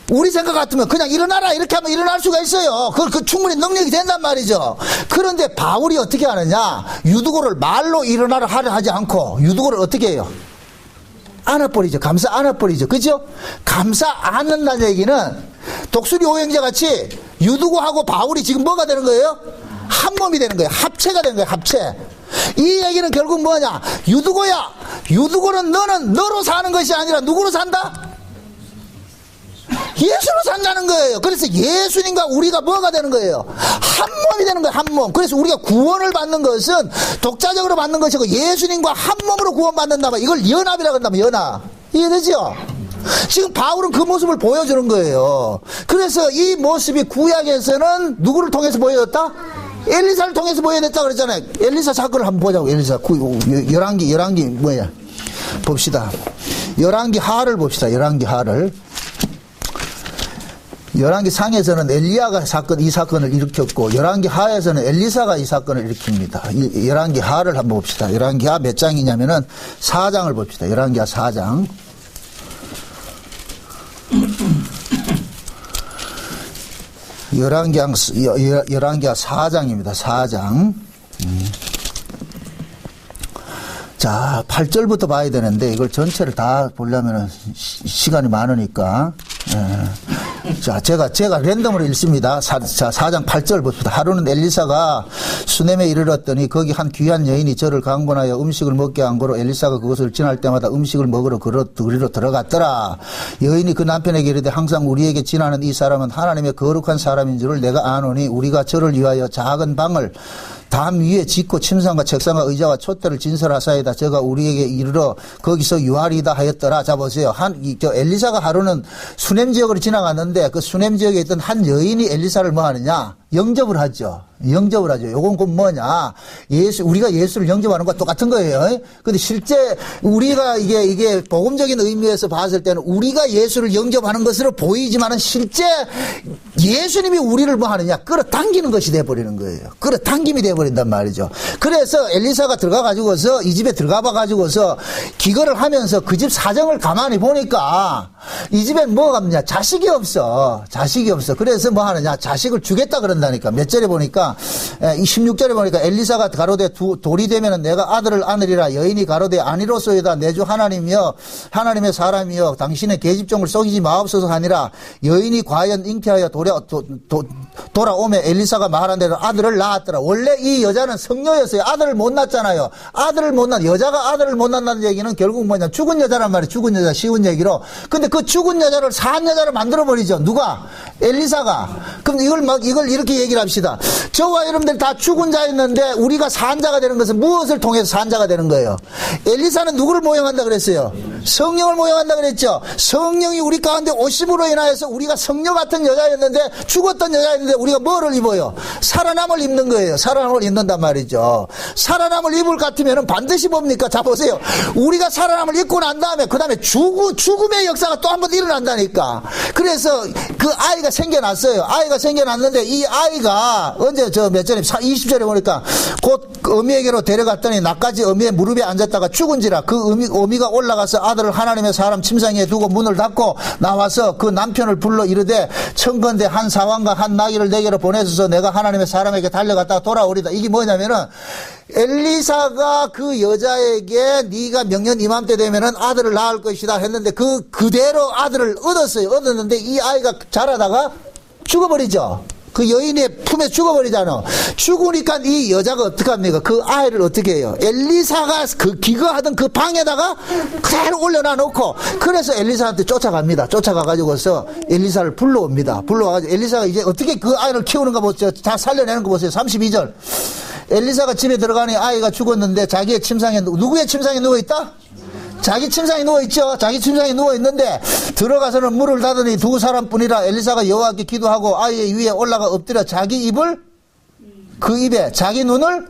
우리 생각 같으면 그냥 일어나라 이렇게 하면 일어날 수가 있어요. 그 충분히 능력이 된단 말이죠. 그런데 바울이 어떻게 하느냐? 유두고를 말로 일어나라 하지 않고 유두고를 어떻게 해요? 안아버리죠. 감싸 안아버리죠. 그죠? 감싸 안는다는 얘기는 독수리 오행자 같이 유두고하고 바울이 지금 뭐가 되는 거예요? 한 몸이 되는 거예요. 합체가 되는 거예요. 합체. 이 얘기는 결국 뭐냐? 유두고야. 유두고는 너는 너로 사는 것이 아니라 누구로 산다? 예수로 산다는 거예요. 그래서 예수님과 우리가 뭐가 되는 거예요? 한 몸이 되는 거예요. 한 몸. 그래서 우리가 구원을 받는 것은 독자적으로 받는 것이고 예수님과 한 몸으로 구원받는다. 이걸 연합이라고 한다면 연합. 이해되죠? 지금 바울은 그 모습을 보여주는 거예요. 그래서 이 모습이 구약에서는 누구를 통해서 보여졌다? 엘리사를 통해서 보여졌다 그랬잖아요. 엘리사 사건을 한번 보자고. 엘리사 열왕기 뭐야? 봅시다. 열왕기 하를 봅시다. 열왕기 하를. 열왕기 상에서는 엘리야가 이 사건을 일으켰고 열왕기 하에서는 엘리사가 이 사건을 일으킵니다. 열왕기 하를 한번 봅시다. 열왕기 하 몇 장이냐면은 4장을 봅시다. 열왕기 하 4장. 열왕기 하 4장입니다. 4장. 자, 8절부터 봐야 되는데 이걸 전체를 다 보려면 시간이 많으니까. 자, 제가 랜덤으로 읽습니다. 4장 8절 봅시다. 하루는 엘리사가 수넴에 이르렀더니 거기 한 귀한 여인이 저를 강권하여 음식을 먹게 한 거로 엘리사가 그것을 지날 때마다 음식을 먹으러 그리로 들어갔더라. 여인이 그 남편에게 이르되 항상 우리에게 지나는 이 사람은 하나님의 거룩한 사람인 줄을 내가 아노니 우리가 저를 위하여 작은 방을 담 위에 짓고 침상과 책상과 의자와 촛대를 진설하사이다. 저가 우리에게 이르러 거기서 유하리다 하였더라. 자 보세요. 엘리사가 하루는 수넴 지역으로 지나갔는데 그 수넴 지역에 있던 한 여인이 엘리사를 뭐 하느냐? 영접을 하죠. 영접을 하죠. 요건 그 뭐냐? 우리가 예수를 영접하는 것과 똑같은 거예요. 근데 실제 우리가 이게 복음적인 의미에서 봤을 때는 우리가 예수를 영접하는 것으로 보이지만은 실제 예수님이 우리를 뭐 하느냐? 끌어당기는 것이 돼버리는 거예요. 끌어당김이 돼버린단 말이죠. 그래서 엘리사가 들어가가지고서 이 집에 들어가봐가지고서 기거를 하면서 그 집 사정을 가만히 보니까 이 집엔 뭐가 없냐? 자식이 없어. 자식이 없어. 그래서 뭐 하느냐? 자식을 주겠다 그런다니까. 몇 절에 보니까 16절에 보니까 엘리사가 가로되 돌이 되면은 내가 아들을 안으리라. 여인이 가로되 아니로소이다. 내 주 하나님이여 하나님의 사람이여 당신의 계집종을 속이지 마옵소서 하니라. 여인이 과연 잉태하여 돌아오매 엘리사가 말한 대로 아들을 낳았더라. 원래 이 여자는 성녀였어요. 아들을 못 낳았잖아요. 여자가 아들을 못 낳는다는 얘기는 결국 뭐냐? 죽은 여자란 말이에요. 죽은 여자 쉬운 얘기로. 근데 그 죽은 여자를 산 여자로 만들어버리죠. 누가? 엘리사가. 그럼 이걸 이렇게 얘기를 합시다. 저와 여러분들 다 죽은 자였는데 우리가 산 자가 되는 것은 무엇을 통해서 산 자가 되는 거예요? 엘리사는 누구를 모형한다 그랬어요? 성령을 모형한다 그랬죠. 성령이 우리 가운데 오심으로 인하여서 우리가 성녀 같은 여자였는데 죽었던 여자였는데 우리가 뭐를 입어요? 살아남을 입는 거예요. 살아남을 입는단 말이죠. 살아남을 입을 같으면 반드시 뭡니까? 자 보세요. 우리가 살아남을 입고 난 다음에 그 다음에 죽음의 역사가 또 한 번 일어난다니까. 그래서 그 아이가 생겨났어요. 아이가 생겨났는데 이 아이가 언제 몇 절에 20절에 보니까 곧 어미에게로 데려갔더니 나까지 어미의 무릎에 앉았다가 죽은지라. 그 어미가 올라가서 아들을 하나님의 사람 침상에 두고 문을 닫고 나와서 그 남편을 불러 이르되 청건대 한 사왕과 한 나귀를 내게로 보내소서. 내가 하나님의 사람에게 달려갔다가 돌아오리다. 이게 뭐냐면은 엘리사가 그 여자에게 네가 명년 이맘때 되면은 아들을 낳을 것이다 했는데 그대로 아들을 얻었는데 이 아이가 자라다가 죽어버리죠. 그 여인의 품에 죽어버리잖아. 죽으니까 이 여자가 어떡합니까? 그 아이를 어떻게 해요? 엘리사가 그 기거하던 그 방에다가 그대로 올려놔 놓고, 그래서 엘리사한테 쫓아갑니다. 쫓아가가지고서 엘리사를 불러옵니다. 불러와가지고 엘리사가 이제 어떻게 그 아이를 키우는가 보세요. 다 살려내는 거 보세요. 32절. 엘리사가 집에 들어가니 아이가 죽었는데 자기의 침상에, 누구의 침상에 누워있다? 자기 침상에 누워있죠. 자기 침상에 누워있는데 들어가서는 문을 닫으니 두 사람뿐이라. 엘리사가 여호와께 기도하고 아이의 위에 올라가 엎드려 자기 입을 그 입에, 자기 눈을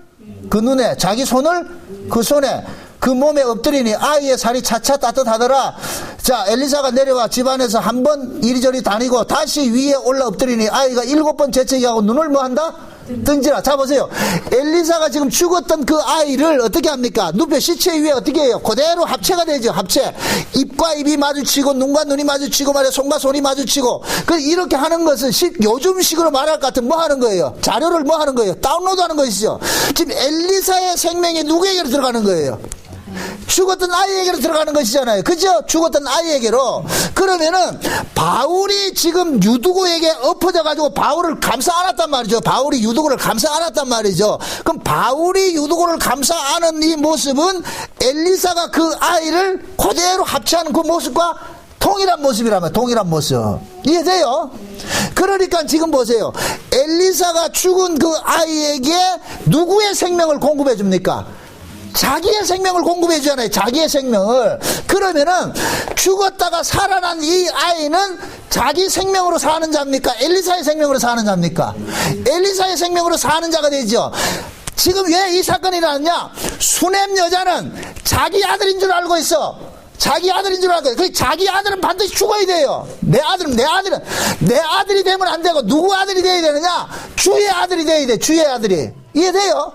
그 눈에, 자기 손을 그 손에, 그 몸에 엎드리니 아이의 살이 차차 따뜻하더라. 자, 엘리사가 내려와 집안에서 한 번 이리저리 다니고 다시 위에 올라 엎드리니 아이가 7번 재채기하고 눈을 뭐 한다? 던지라. 자, 보세요. 엘리사가 지금 죽었던 그 아이를 어떻게 합니까? 눕혀 시체 위에 어떻게 해요? 그대로 합체가 되죠. 합체. 입과 입이 마주치고 눈과 눈이 마주치고 말이야 손과 손이 마주치고. 이렇게 하는 것은 요즘식으로 말할 것 같으면 뭐 하는 거예요? 자료를 뭐 하는 거예요? 다운로드 하는 것이죠. 지금 엘리사의 생명이 누구에게로 들어가는 거예요? 죽었던 아이에게로 들어가는 것이잖아요. 그죠? 죽었던 아이에게로. 그러면은 바울이 지금 유두고에게 엎어져 가지고 바울을 감싸 안았단 말이죠. 바울이 유두고를 감싸 안았단 말이죠. 그럼 바울이 유두고를 감싸 안은 이 모습은 엘리사가 그 아이를 그대로 합체하는 그 모습과 동일한 모습이라면 동일한 모습. 이해돼요? 그러니까 지금 보세요. 엘리사가 죽은 그 아이에게 누구의 생명을 공급해 줍니까? 자기의 생명을 공급해 주잖아요. 자기의 생명을. 그러면은 죽었다가 살아난 이 아이는 자기 생명으로 사는 자입니까? 엘리사의 생명으로 사는 자입니까? 엘리사의 생명으로 사는 자가 되죠. 지금 왜 이 사건이 일어났냐? 수넴 여자는 자기 아들인 줄 알고 있어. 자기 아들인 줄 알고. 그 자기 아들은 반드시 죽어야 돼요. 내 아들은 내 아들이 되면 안 되고 누구 아들이 돼야 되느냐? 주의 아들이 돼야 돼. 주의 아들이. 이해돼요?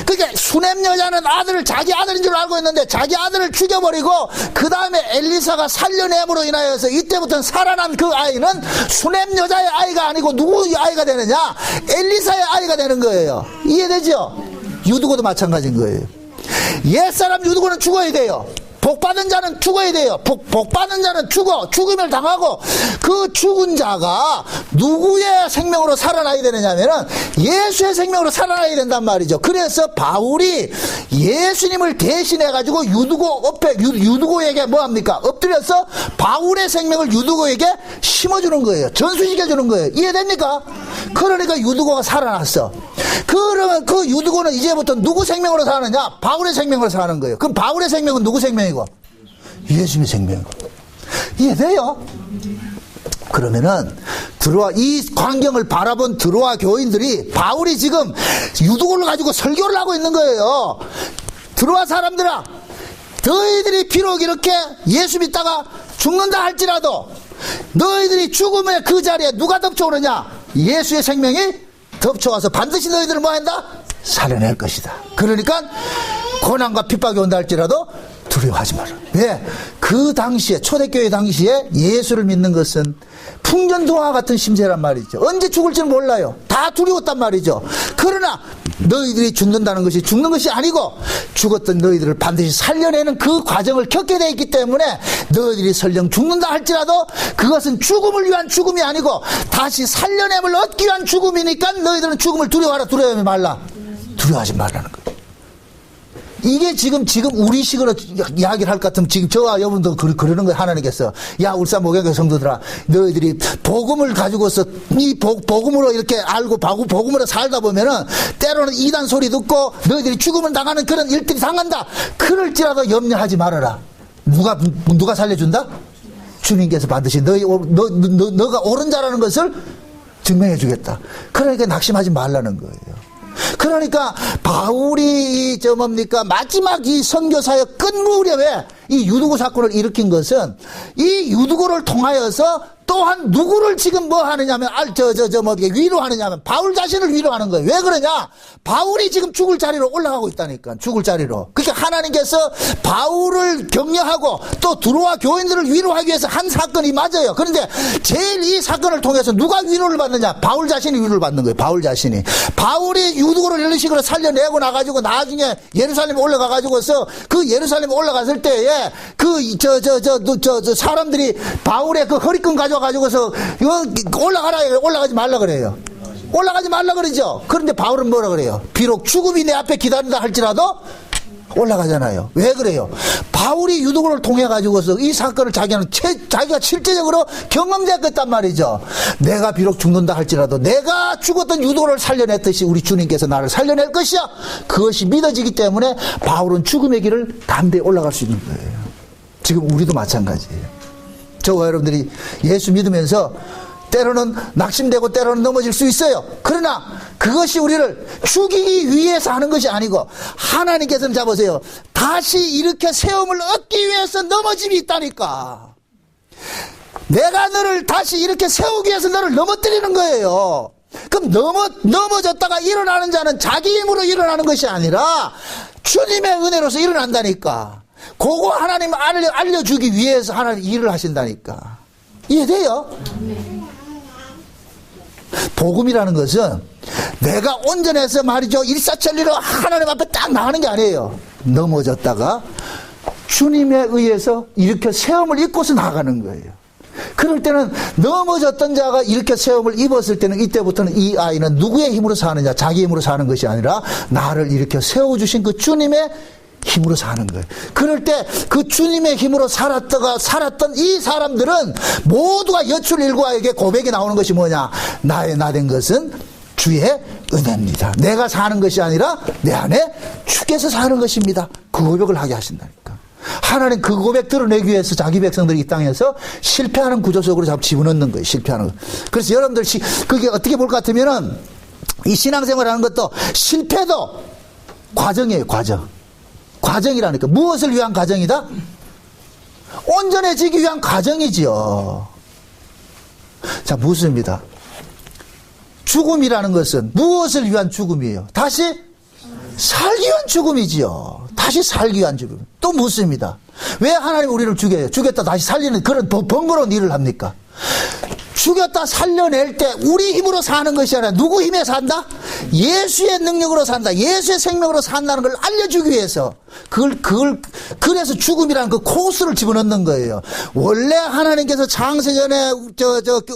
그러니까 수넴 여자는 자기 아들인 줄 알고 있는데 자기 아들을 죽여버리고 그 다음에 엘리사가 살려냄으로 인하여서 이때부터는 살아난 그 아이는 수넴 여자의 아이가 아니고 누구의 아이가 되느냐? 엘리사의 아이가 되는 거예요. 이해되죠? 유두고도 마찬가지인 거예요. 옛사람 유두고는 죽어야 돼요. 복받은 자는 죽어야 돼요. 복받은 자는 죽음을 당하고 그 죽은 자가 누구의 생명으로 살아나야 되느냐면은 예수의 생명으로 살아나야 된단 말이죠. 그래서 바울이 예수님을 대신해가지고 유두고에게 뭐 합니까? 엎드려서 바울의 생명을 유두고에게 심어주는 거예요. 전수시켜주는 거예요. 이해됩니까? 그러니까 유두고가 살아났어. 그러면 그 유두고는 이제부터 누구 생명으로 사느냐? 바울의 생명으로 사는 거예요. 그럼 바울의 생명은 누구 생명이고? 예수님의 생명이고. 이해돼요? 그러면은 이 광경을 바라본 드로아 교인들이 바울이 지금 유두고를 가지고 설교를 하고 있는 거예요. 드로아 사람들아, 너희들이 비록 이렇게 예수 믿다가 죽는다 할지라도 너희들이 죽으면 그 자리에 누가 덮쳐오느냐? 예수의 생명이 덮쳐와서 반드시 너희들을 뭐 한다? 살려낼 것이다. 그러니까 고난과 핍박이 온다 할지라도 두려워하지 마라. 왜? 그 당시에 초대교회 당시에 예수를 믿는 것은 풍전도화 같은 심세란 말이죠. 언제 죽을지는 몰라요. 다 두려웠단 말이죠. 그러나 너희들이 죽는다는 것이 죽는 것이 아니고 죽었던 너희들을 반드시 살려내는 그 과정을 겪게 되어 있기 때문에 너희들이 설령 죽는다 할지라도 그것은 죽음을 위한 죽음이 아니고 다시 살려냄을 얻기 위한 죽음이니까 너희들은 죽음을 두려워하라. 두려워하지 말라. 두려워하지 말라는 거예요. 이게 지금 우리식으로 이야기를 할 것 같으면 지금 저와 여러분도 그러는 거예요. 하나님께서 야 울산 목양교 성도들아, 너희들이 복음을 가지고서 이 복음으로 이렇게 알고 복음으로 살다 보면은 때로는 이단 소리 듣고 너희들이 죽음을 당하는 그런 일들이 당한다. 그럴지라도 염려하지 말아라. 누가 살려준다? 주님께서 반드시 너가 옳은 자라는 것을 증명해 주겠다. 그러니까 낙심하지 말라는 거예요. 그러니까 바울이 마지막 이 선교사역 끝 무렵에 이 유두고 사건을 일으킨 것은 이 유두고를 통하여서 또한 누구를 지금 뭐 하느냐면 위로하느냐면 바울 자신을 위로하는 거예요. 왜 그러냐? 바울이 지금 죽을 자리로 올라가고 있다니까. 죽을 자리로. 그러니까 하나님께서 바울을 격려하고 또 드로아 교인들을 위로하기 위해서 한 사건이 맞아요. 그런데 제일 이 사건을 통해서 누가 위로를 받느냐? 바울 자신이 위로를 받는 거예요. 바울 자신이. 바울이 유두고를 이런 식으로 살려내고 나가지고 나중에 예루살렘에 올라가가지고서 그 예루살렘에 올라갔을 때에 사람들이 바울의 그 허리끈 가져가지고서 올라가지 말라 그래요. 올라가지 말라 그러죠. 그런데 바울은 뭐라 그래요? 비록 죽음이 내 앞에 기다린다 할지라도 올라가잖아요. 왜 그래요? 바울이 유두고를 통해 가지고서 이 사건을 자기가 실제적으로 경험되었단 말이죠. 내가 비록 죽는다 할지라도 내가 죽었던 유두고를 살려냈듯이 우리 주님께서 나를 살려낼 것이야. 그것이 믿어지기 때문에 바울은 죽음의 길을 담대히 올라갈 수 있는 거예요. 지금 우리도 마찬가지예요. 저와 여러분들이 예수 믿으면서 때로는 낙심되고 때로는 넘어질 수 있어요. 그러나 그것이 우리를 죽이기 위해서 하는 것이 아니고 하나님께서는 잡으세요. 다시 이렇게 세움을 얻기 위해서 넘어짐이 있다니까. 내가 너를 다시 이렇게 세우기 위해서 너를 넘어뜨리는 거예요. 그럼 넘어졌다가 일어나는 자는 자기 힘으로 일어나는 것이 아니라 주님의 은혜로서 일어난다니까. 그거 하나님 알려주기 위해서 하나님 일을 하신다니까. 이해돼요? 복음이라는 것은 내가 온전해서 말이죠, 일사천리로 하나님 앞에 딱 나가는 게 아니에요. 넘어졌다가 주님에 의해서 일으켜 세움을 입고서 나가는 거예요. 그럴 때는 넘어졌던 자가 일으켜 세움을 입었을 때는 이때부터는 이 아이는 누구의 힘으로 사느냐, 자기 힘으로 사는 것이 아니라 나를 일으켜 세워주신 그 주님의 힘으로 사는 거예요. 그럴 때 그 주님의 힘으로 살았던 이 사람들은 모두가 여출일과에게 고백이 나오는 것이 뭐냐, 나의 나 된 것은 주의 은혜입니다. 내가 사는 것이 아니라 내 안에 주께서 사는 것입니다. 그 고백을 하게 하신다니까. 하나님 그 고백 드러내기 위해서 자기 백성들이 이 땅에서 실패하는 구조 속으로 자꾸 집어넣는 거예요. 실패하는 거. 그래서 여러분들 그게 어떻게 볼 것 같으면은 이 신앙생활 하는 것도 실패도 과정이에요. 과정이라니까. 무엇을 위한 과정이다? 온전해지기 위한 과정이지요. 자, 묻습니다. 죽음이라는 것은 무엇을 위한 죽음이에요? 다시 살기 위한 죽음이지요. 다시 살기 위한 죽음. 또 묻습니다. 왜 하나님 우리를 죽여요? 죽였다 다시 살리는 그런 번거로운 일을 합니까? 죽였다 살려낼 때 우리 힘으로 사는 것이 아니라 누구 힘에 산다? 예수의 능력으로 산다. 예수의 생명으로 산다는 걸 알려주기 위해서 그래서 죽음이라는 그 코스를 집어넣는 거예요. 원래 하나님께서 창세전에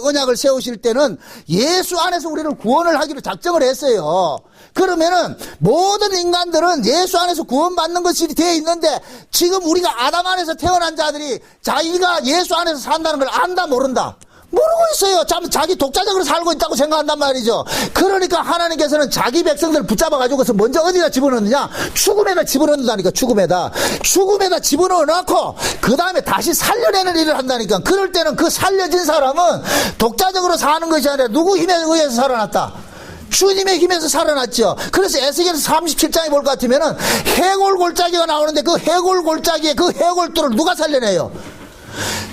언약을 세우실 때는 예수 안에서 우리를 구원을 하기로 작정을 했어요. 그러면은 모든 인간들은 예수 안에서 구원받는 것이 되어 있는데 지금 우리가 아담 안에서 태어난 자들이 자기가 예수 안에서 산다는 걸 안다 모른다? 모르고 있어요. 자기 독자적으로 살고 있다고 생각한단 말이죠. 그러니까 하나님께서는 자기 백성들을 붙잡아가지고서 먼저 어디다 집어넣느냐? 죽음에다 집어넣는다니까. 죽음에다 집어넣어놓고 그 다음에 다시 살려내는 일을 한다니까. 그럴 때는 그 살려진 사람은 독자적으로 사는 것이 아니라 누구 힘에 의해서 살아났다? 주님의 힘에서 살아났죠. 그래서 에스겔서 37장에 볼 것 같으면은 해골골짜기가 나오는데 그 해골골짜기의 그 해골들을 누가 살려내요?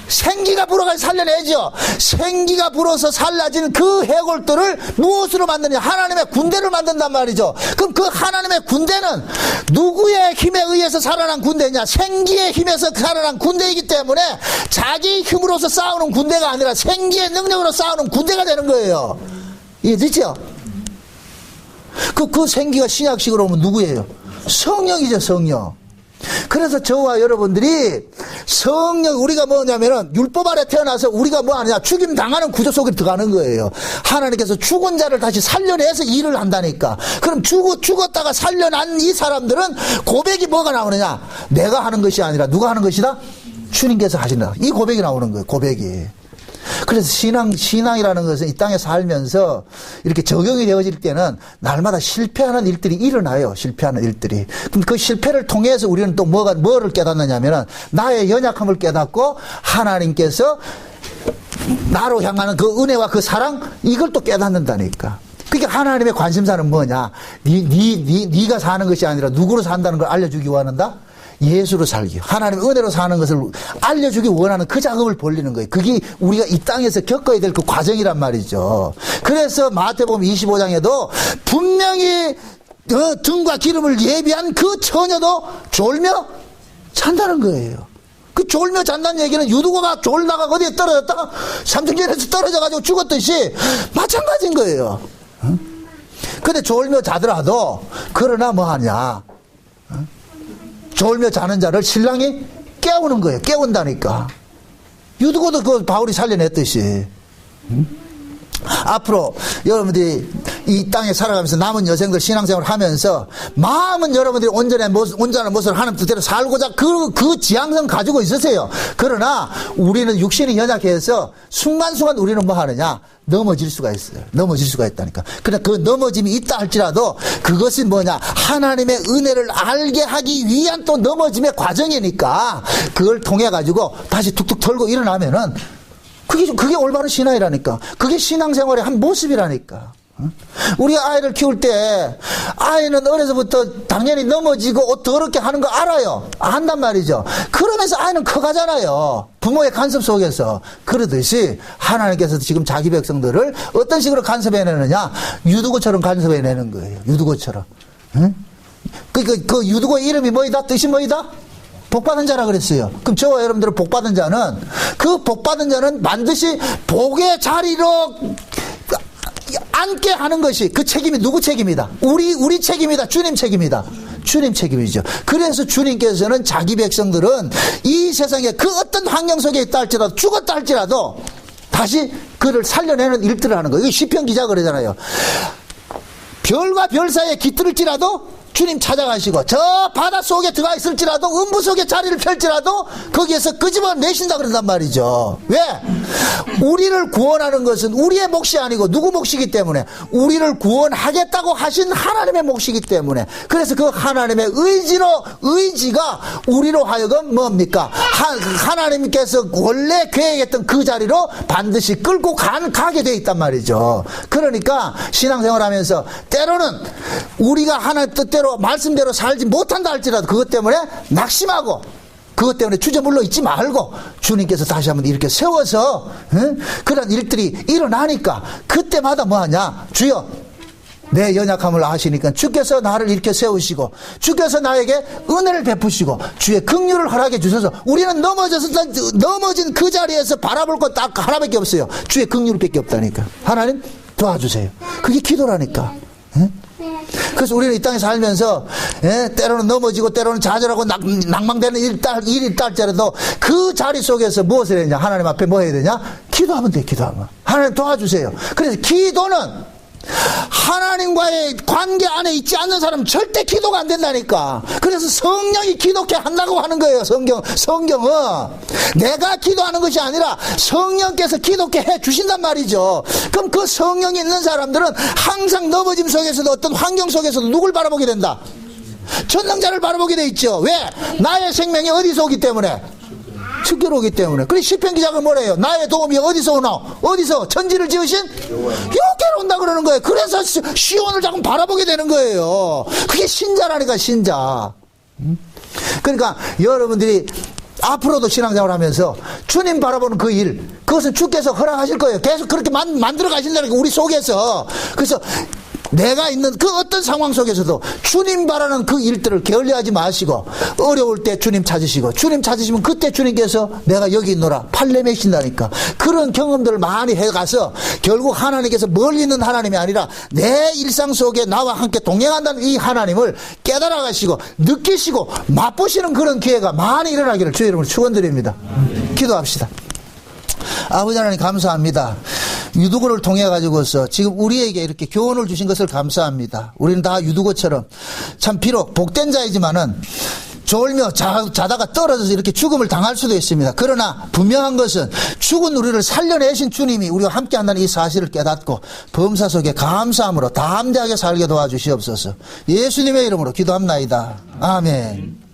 생기가 불어가지고 살려내죠. 생기가 불어서 살라진 그 해골들을 무엇으로 만드냐? 하나님의 군대를 만든단 말이죠. 그럼 그 하나님의 군대는 누구의 힘에 의해서 살아난 군대냐? 생기의 힘에서 살아난 군대이기 때문에 자기 힘으로서 싸우는 군대가 아니라 생기의 능력으로 싸우는 군대가 되는 거예요. 이해되죠? 그 생기가 신약식으로 오면 누구예요? 성령이죠, 성령. 그래서 저와 여러분들이 성령, 우리가 뭐냐면은 율법 아래 태어나서 우리가 뭐 하느냐, 죽임 당하는 구조 속에 들어가는 거예요. 하나님께서 죽은 자를 다시 살려내서 일을 한다니까. 그럼 죽었다가 살려난 이 사람들은 고백이 뭐가 나오느냐? 내가 하는 것이 아니라 누가 하는 것이다? 주님께서 하신다. 이 고백이 나오는 거예요, 고백이. 그래서 신앙이라는 것은 이 땅에 살면서 이렇게 적용이 되어질 때는 날마다 실패하는 일들이 일어나요. 실패하는 일들이. 그럼 그 실패를 통해서 우리는 또 뭐를 깨닫느냐면은 나의 연약함을 깨닫고 하나님께서 나로 향하는 그 은혜와 그 사랑, 이걸 또 깨닫는다니까. 그러니까 하나님의 관심사는 뭐냐? 네가 사는 것이 아니라 누구로 산다는 걸 알려주기 원한다? 예수로 살기, 하나님의 은혜로 사는 것을 알려주기 원하는 그 작업을 벌리는 거예요. 그게 우리가 이 땅에서 겪어야 될 그 과정이란 말이죠. 그래서 마태복음 25장에도 분명히 등과 기름을 예비한 그 처녀도 졸며 잔다는 거예요. 그 졸며 잔다는 얘기는 유두고가 졸다가 어디에 떨어졌다가 삼층전에서 떨어져가지고 죽었듯이 마찬가지인 거예요. 근데 졸며 자더라도 그러나 뭐하냐, 졸며 자는 자를 신랑이 깨우는 거예요. 깨운다니까. 유두고도 그 바울이 살려냈듯이. 앞으로 여러분들이 이 땅에 살아가면서 남은 여생들 신앙생활을 하면서 마음은 여러분들이 온전한 모습을 하는 뜻대로 살고자 그 지향성 가지고 있으세요. 그러나 우리는 육신이 연약해서 순간순간 우리는 뭐 하느냐? 넘어질 수가 있어요. 넘어질 수가 있다니까. 그러나 그 넘어짐이 있다 할지라도 그것은 뭐냐? 하나님의 은혜를 알게 하기 위한 또 넘어짐의 과정이니까 그걸 통해 가지고 다시 툭툭 털고 일어나면은 그게 올바른 신앙이라니까. 그게 신앙생활의 한 모습이라니까. 우리 아이를 키울 때 아이는 어려서부터 당연히 넘어지고 옷 더럽게 하는 거 알아요. 한단 말이죠. 그러면서 아이는 커가잖아요. 부모의 간섭 속에서. 그러듯이 하나님께서 지금 자기 백성들을 어떤 식으로 간섭해내느냐, 유두고처럼 간섭해내는 거예요. 유두고처럼. 응? 그 유두고의 이름이 뭐이다? 뜻이 뭐이다? 복받은 자라 그랬어요. 그럼 저와 여러분들은 복받은 자는, 그 복받은 자는 반드시 복의 자리로 앉게 하는 것이, 그 책임이 누구 책임이다? 우리 책임이다. 주님 책임이다. 주님 책임이죠. 그래서 주님께서는 자기 백성들은 이 세상에 그 어떤 환경 속에 있다 할지라도, 죽었다 할지라도 다시 그를 살려내는 일들을 하는 거예요. 시편 기자가 그러잖아요. 별과 별 사이에 깃들을지라도 주님 찾아가시고, 저 바다 속에 들어가 있을지라도, 음부 속에 자리를 펼지라도 거기에서 끄집어내신다 그런단 말이죠. 왜? 우리를 구원하는 것은 우리의 몫이 아니고 누구 몫이기 때문에, 우리를 구원하겠다고 하신 하나님의 몫이기 때문에. 그래서 그 하나님의 의지가 우리로 하여금 뭡니까? 하나님께서 원래 계획했던 그 자리로 반드시 끌고 가게 돼 있단 말이죠. 그러니까 신앙생활 하면서 때로는 우리가 하나님 뜻대로 말씀대로 살지 못한다 할지라도 그것 때문에 낙심하고, 그것 때문에 주저물러 있지 말고 주님께서 다시 한번 이렇게 세워서 그런 일들이 일어나니까 그때마다 뭐하냐? 주여, 내 연약함을 아시니까 주께서 나를 이렇게 세우시고 주께서 나에게 은혜를 베푸시고 주의 긍휼을 허락해 주셔서 우리는 넘어진 그 자리에서 바라볼 것 딱 하나밖에 없어요. 주의 긍휼밖에 없다니까. 하나님 도와주세요. 그게 기도라니까. 그래서 우리는 이 땅에 살면서 때로는 넘어지고 때로는 좌절하고 낭망되는 일이 있다할지라도 그 자리 속에서 무엇을 해야 되냐? 하나님 앞에 뭐 해야 되냐? 기도하면 돼. 기도하면. 하나님 도와주세요. 그래서 기도는 하나님과의 관계 안에 있지 않는 사람은 절대 기도가 안 된다니까. 그래서 성령이 기도케 한다고 하는 거예요. 성경은 내가 기도하는 것이 아니라 성령께서 기도케 해 주신단 말이죠. 그럼 그 성령이 있는 사람들은 항상 넘어짐 속에서도 어떤 환경 속에서도 누굴 바라보게 된다? 전능자를 바라보게 돼 있죠. 왜? 나의 생명이 어디서 오기 때문에? 주께로 오기 때문에. 그래 시편 기자가 뭐래요? 나의 도움이 어디서 오나? 어디서? 천지를 지으신 여기로 온다 그러는 거예요. 그래서 시온을 자꾸 바라보게 되는 거예요. 그게 신자라니까, 신자. 그러니까 여러분들이 앞으로도 신앙생활 하면서 주님 바라보는 그 일, 그것은 주께서 허락하실 거예요. 계속 그렇게 만들어 가신다는 게 우리 속에서. 그래서 내가 있는 그 어떤 상황 속에서도 주님 바라는 그 일들을 게을리하지 마시고, 어려울 때 주님 찾으시고, 주님 찾으시면 그때 주님께서 내가 여기 있노라 팔레 메신다니까. 그런 경험들을 많이 해가서 결국 하나님께서 멀리 있는 하나님이 아니라 내 일상 속에 나와 함께 동행한다는 이 하나님을 깨달아 가시고 느끼시고 맛보시는 그런 기회가 많이 일어나기를 주의 이름으로 축원드립니다. 기도합시다. 아버지 하나님 감사합니다. 유두고를 통해 가지고서 지금 우리에게 이렇게 교훈을 주신 것을 감사합니다. 우리는 다 유두고처럼 참 비록 복된 자이지만은 졸며 자다가 떨어져서 이렇게 죽음을 당할 수도 있습니다. 그러나 분명한 것은 죽은 우리를 살려내신 주님이 우리와 함께 한다는 이 사실을 깨닫고 범사 속에 감사함으로 담대하게 살게 도와주시옵소서. 예수님의 이름으로 기도합나이다. 아멘.